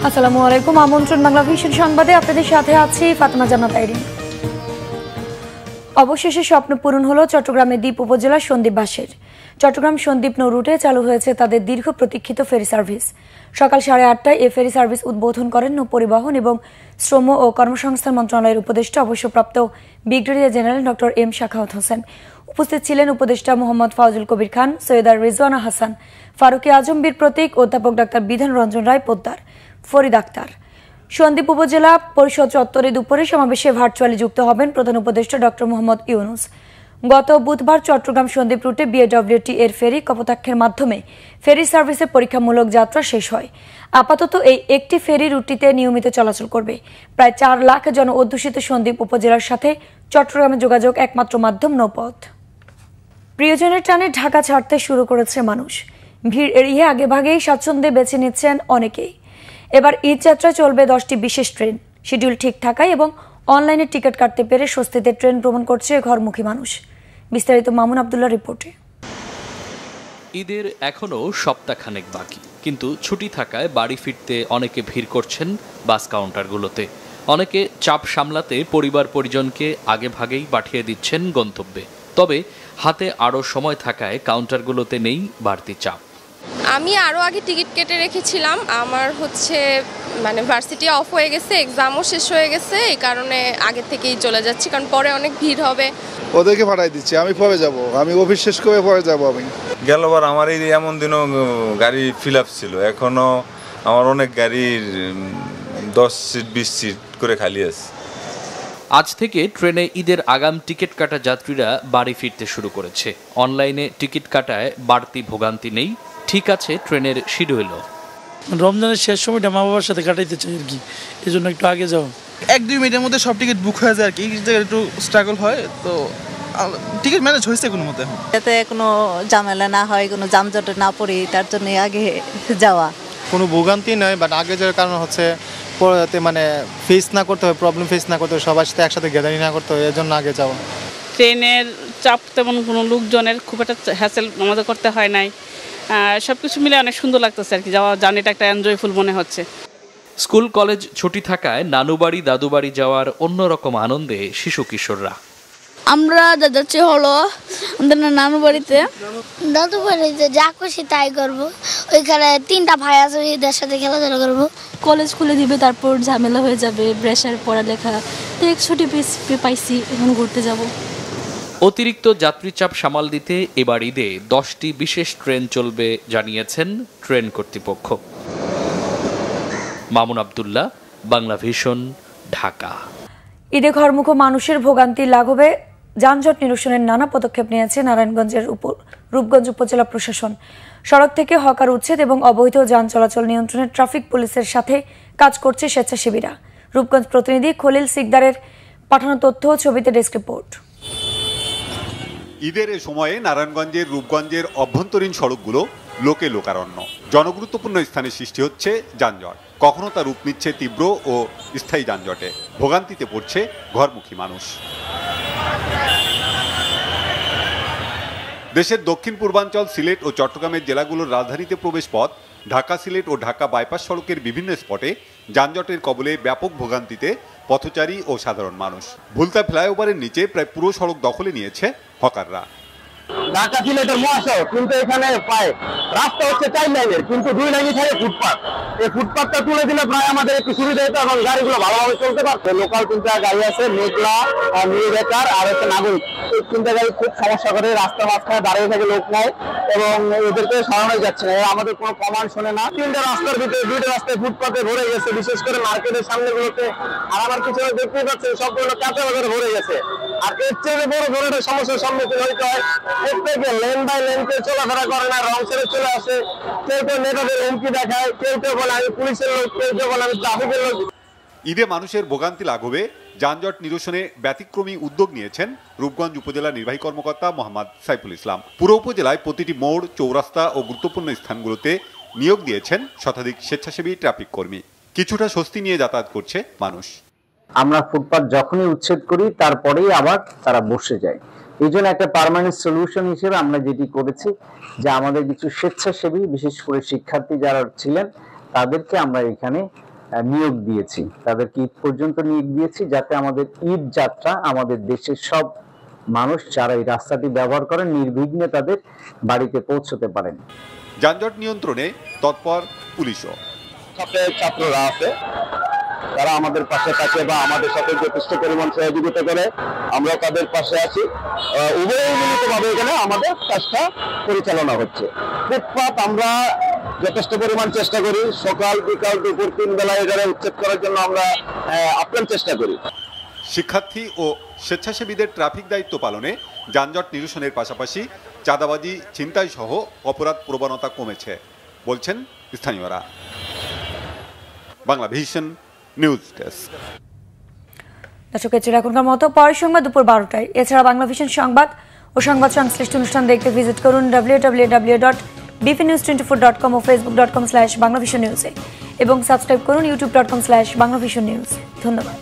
আসসালামু আলাইকুম। আমন্ত্রণ বাংলা ভিশন সংবাদে আপনাদের সাথে আছি ফাতেমা জান্নাত আইরিন। অবশেষে স্বপ্ন পূরণ হলো চট্টগ্রামের দ্বীপ উপজেলার সন্দ্বীপবাসীর। চট্টগ্রাম সন্দ্বীপ নৌ রুটে চালু হয়েছে তাদের দীর্ঘ প্রতীক্ষিত ফেরি সার্ভিস। সকাল 8:30টায় এই ফেরি সার্ভিস উদ্বোধন করেন নৌ পরিবহন এবং শ্রম ও কর্মসংস্থান মন্ত্রণালয়ের উপদেষ্টা অবসরপ্রাপ্ত brigadier general doctor M Shakhawat Hossain. উপস্থিত ছিলেন উপদেষ্টা মোহাম্মদ ফাউজুল কবির খান, সৈয়দা রিজওয়ানা হাসান, ফারুকি আজম বীর প্রতীক, অধ্যাপক ডাক্তার বিধান রঞ্জন রায় পোদ্দার, ফরিদ আক্তার। সন্দ্বীপ উপজেলা পরিষদ চত্বরে দুপুরে সমাবেশে ভার্চুয়ালি যুক্ত হবেন প্রধান উপদেষ্টা ডক্টর মোহাম্মদ ইউনুস। গত বুধবার চট্টগ্রাম সন্দ্বীপ রুটে বিএডব্লিউটি এর ফেরি কপোতাক্ষের মাধ্যমে ফেরি সার্ভিসের পরীক্ষামূলক যাত্রা শেষ হয়। আপাতত এই একটি ফেরি রুটটিতে নিয়মিত চলাচল করবে। প্রায় 4 লাখ জন অধ্যুষিত সন্দ্বীপ উপজেলার সাথে চট্টগ্রামের যোগাযোগ একমাত্র মাধ্যম নৌপথ। প্রিয়জনের টানে ঢাকা ছাড়তে শুরু করেছে মানুষ। ভিড় এড়িয়ে আগেভাগেই স্বাচ্ছন্দ্যে বেছে নিচ্ছেন অনেকেই। এবার ঈদ যাত্রা চলবে 10টি বিশেষ ট্রেন। শিডিউল ঠিক থাকায় এবং অনলাইনে টিকিট কাটতে পেরে স্বস্তিতে ট্রেন ভ্রমণ করছে ঘরমুখী মানুষ। বিস্তারিত মামুন আব্দুল্লাহ রিপোর্টে। ঈদের এখনও সপ্তাহখানেক বাকি, কিন্তু ছুটি থাকায় বাড়ি ফিরতে অনেকে ভিড় করছেন বাস কাউন্টারগুলোতে। অনেকে চাপ সামলাতে পরিবার পরিজনকে আগেভাগেই পাঠিয়ে দিচ্ছেন গন্তব্যে। তবে হাতে আরও সময় থাকায় কাউন্টারগুলোতে নেই বাড়তি চাপ। আমি আরও আগে টিকিট কেটে রেখেছিলাম। আমার ভার্সিটি অফ হয়ে গেছে, এক্সামও শেষ হয়ে গেছে, এই কারণে আগে থেকেই চলে যাচ্ছি, কারণ পরে অনেক ভিড় হবে। ওদেরকে পাঠাই দিচ্ছি, আমি পরে যাব, আমি অফিস শেষ করে পরে যাব। আমি গেলবার আমার এই এমন দিনও গাড়ি ফিল আপ ছিল, এখনো আমার অনেক গাড়ির 10 সিট 20 সিট করে খালি আছে। আজ থেকে ট্রেনে ঈদের আগাম টিকিট কাটা যাত্রীরা বাড়ি ফিরতে শুরু করেছে। অনলাইনে টিকিট কাটায় বাড়তি ভোগান্তি নেই, ঠিক আছে ট্রেনের শিডিউলও। রমজানের শেষ সময়টা মা বাবার সাথে কাটাইতে চাই আর কি, এই জন্য একটু আগে যাও। 1-2 মিনিটের মধ্যে সব টিকিট বুক হয়ে যায় আর কি, একটু স্ট্রাগল হয়, তো টিকিট ম্যানেজ হয়েছে কোনো মতে। যাতে কোনো ঝামেলা না হয়, কোনো যানজটে না পড়ি, তার জন্য আগে যাওয়া। কোনো ভোগান্তি নয়, বাট আগে যাওয়ার কারণ হচ্ছে যাতে ফেস না করতে হয়, প্রবলেম ফেস না করতে হয়, সবার সাথে একসাথে গ্যাদারিং না করতে হয়, এর জন্য আগে যাওয়া। ট্রেনের চাপ তেমন কোনো লোকজনের খুব একটা হ্যাসেল আমাদের করতে হয় নাই। সব কিছু মিলে অনেক সুন্দর লাগতেছে আর কি, যাওয়া জার্নিটা একটা এনজয়ফুল মনে হচ্ছে। স্কুল কলেজ ছুটি থাকায় নানুবাড়ি দাদুবাড়ি যাওয়ার অন্যরকম আনন্দে শিশু কিশোররা। আমরা যাচ্ছি হলো আমাদের নানু বাড়িতে। দাদু বাড়িতে যা খুশি তাই করবো। ওইখানে 3টা ভাই আছে, ওদের সাথে খেলাধুলা করবো। কলেজ খুলে দিবে, তারপর ঝামেলা হয়ে যাবে, প্রেশার পড়ালেখা। তো এক ছুটি পাইছি, এখন ঘুরতে যাব। অতিরিক্ত যাত্রী চাপ সামাল দিতে এবার ঈদে 10টি বিশেষ ট্রেন চলবে জানিয়েছেন ট্রেন কর্তৃপক্ষ। মামুন আব্দুল্লাহ, বাংলা ভিশন, ঢাকা। ঈদে ঘরমুখ মানুষের ভোগান্তি লাঘবে যানজট নিরসনের নানা পদক্ষেপ নিয়েছে নারায়ণগঞ্জের রূপগঞ্জ উপজেলা প্রশাসন। সড়ক থেকে হকার উচ্ছেদ এবং অবৈধ যান চলাচল নিয়ন্ত্রণে ট্রাফিক পুলিশের সাথে কাজ করছে স্বেচ্ছাসেবীরা। রূপগঞ্জ প্রতিনিধি খলিল সিকদারের পাঠানো তথ্য ও ছবিতে ডেস্ক রিপোর্ট। ঈদের এ সময়ে নারায়ণগঞ্জের রূপগঞ্জের অভ্যন্তরীণ সড়কগুলো লোকে লোকারণ্য। জনগুরুত্বপূর্ণ স্থানে সৃষ্টি হচ্ছে যানজট, কখনো তা রূপ নিচ্ছে তীব্র ও স্থায়ী যানজটে। ভোগান্তিতে পড়ছে ঘরমুখী মানুষ। দেশের দক্ষিণ পূর্বাঞ্চল সিলেট ও চট্টগ্রামের জেলাগুলোর রাজধানীতে প্রবেশ পথ ঢাকা সিলেট ও ঢাকা বাইপাস সড়কের বিভিন্ন স্পটে যানজটের কবলে ব্যাপক ভোগান্তিতে পথচারী ও সাধারণ মানুষ। ভুলতা ফ্লাইওভারের নিচে প্রায় পুরো সড়ক দখলে নিয়েছে হকাররা। ঢাকা সিলেটের মহাসড়ক, কিন্তু এখানে প্রায় রাস্তা হচ্ছে 4 লাইনের, কিন্তু 2 লাইনই থাকে ফুটপাথ। এই ফুটপাথটা তুলে দিলে প্রায় আমাদের একটু সুবিধা হতো এবং গাড়িগুলো ভালোভাবে চলতে পারতো। লোকাল 3টা গাড়ি আছে, মেঘলা, নিউ বেকার আর হচ্ছে নাগরিক। এই 3টা গাড়ি খুব সমস্যা করে, রাস্তার মাঝখানে দাঁড়িয়ে থাকে, লোক নাই এবং এদেরকে সরানোই যাচ্ছে না। আমাদের কোনো কমান্ড শোনে না। 3টা রাস্তার ভিতরে 2টা রাস্তায় ফুটপাথে ভরে গেছে, বিশেষ করে মার্কেটের সামনেগুলোতে। আর আমার পিছনে দেখতেই পাচ্ছেন সবগুলো কাঁচা বাজারে ভরে গেছে। আর এর চেয়ে বড় ধরনের সমস্যার সম্মুখীন হইতে হয়। প্রত্যেকে লেন বাই লেনকে চলাফেরা করে না, রং ছেড়ে চলে আসে। কেউ কেউ নেতাদের হুমকি দেখায়, কেউ কেউ বলে আমি পুলিশের লোক, কেউ কেউ বলে আমি ট্রাফিকের লোক। ঈদে মানুষের ভোগান্তি লাঘবে যানজট নিরসনে ব্যতিক্রমী উদ্যোগ নিয়েছেন রূপগঞ্জ উপজেলা নির্বাহী কর্মকর্তা মোহাম্মদ সাইফুল ইসলাম। পুরো উপজেলায় প্রতিটি মোড়, চৌরাস্তা ও গুরুত্বপূর্ণ স্থানগুলোতে নিয়োগ দিয়েছেন শতাধিক স্বেচ্ছাসেবী ট্রাফিক কর্মী। কিছুটা স্বস্তি নিয়ে যাতায়াত করছে মানুষ। আমরা ফুটপাথ যখনই উচ্ছেদ করি তারপরেই আবার তারা বসে যায়। এই জন্য একটা পার্মানেন্ট সলিউশন হিসেবে আমরা যেটি করেছি যে আমাদের কিছু স্বেচ্ছাসেবী, বিশেষ করে শিক্ষার্থী যারা ছিলেন, তাদেরকে আমরা এখানে নিয়োগ দিয়েছি, তাদেরকে ঈদ পর্যন্ত নিয়োগ দিয়েছি, যাতে আমাদের ঈদ যাত্রা আমাদের দেশের সব মানুষ যারা এই রাস্তাটি ব্যবহার করেন নির্বিঘ্নে তাদের বাড়িতে পৌঁছতে পারেন। যানজট নিয়ন্ত্রণে তৎপর পুলিশও। ছাত্ররা আছে, তারা আমাদের পাশে থাকে বা আমাদের সাথে যথেষ্ট পরিমাণ সহযোগিতা করে, আমরা তাদের পাশে আছি। উভয় মিলিতভাবে এখানে আমাদের কাজটা পরিচালনা হচ্ছে। ফুটপাত আমরা যথেষ্ট পরিমাণ চেষ্টা করি, সকাল বিকাল দুপুর 3 বেলা এখানে উচ্ছেদ করার জন্য আমরা আপ্রাণ চেষ্টা করি। শিক্ষার্থী ও স্বেচ্ছাসেবীদের ট্রাফিক দায়িত্ব পালনে যানজট নিরসনের পাশাপাশি চাঁদাবাজি, ছিনতাই সহ অপরাধ প্রবণতা কমেছে বলছেন স্থানীয়রা। Bangla vision news desk. দর্শক, এছাড়া এখনকার মতো পরের সংবাদ দুপুর 12টায়। এছাড়া বাংলা ভিশন সংবাদ ও সংবাদ সংশ্লিষ্ট অনুষ্ঠান দেখতে ভিজিট করুন www.bpnews24.com ও facebook.com/banglavisionnews এবং সাবস্ক্রাইব করুন youtube.com/banglavisionnews। ধন্যবাদ।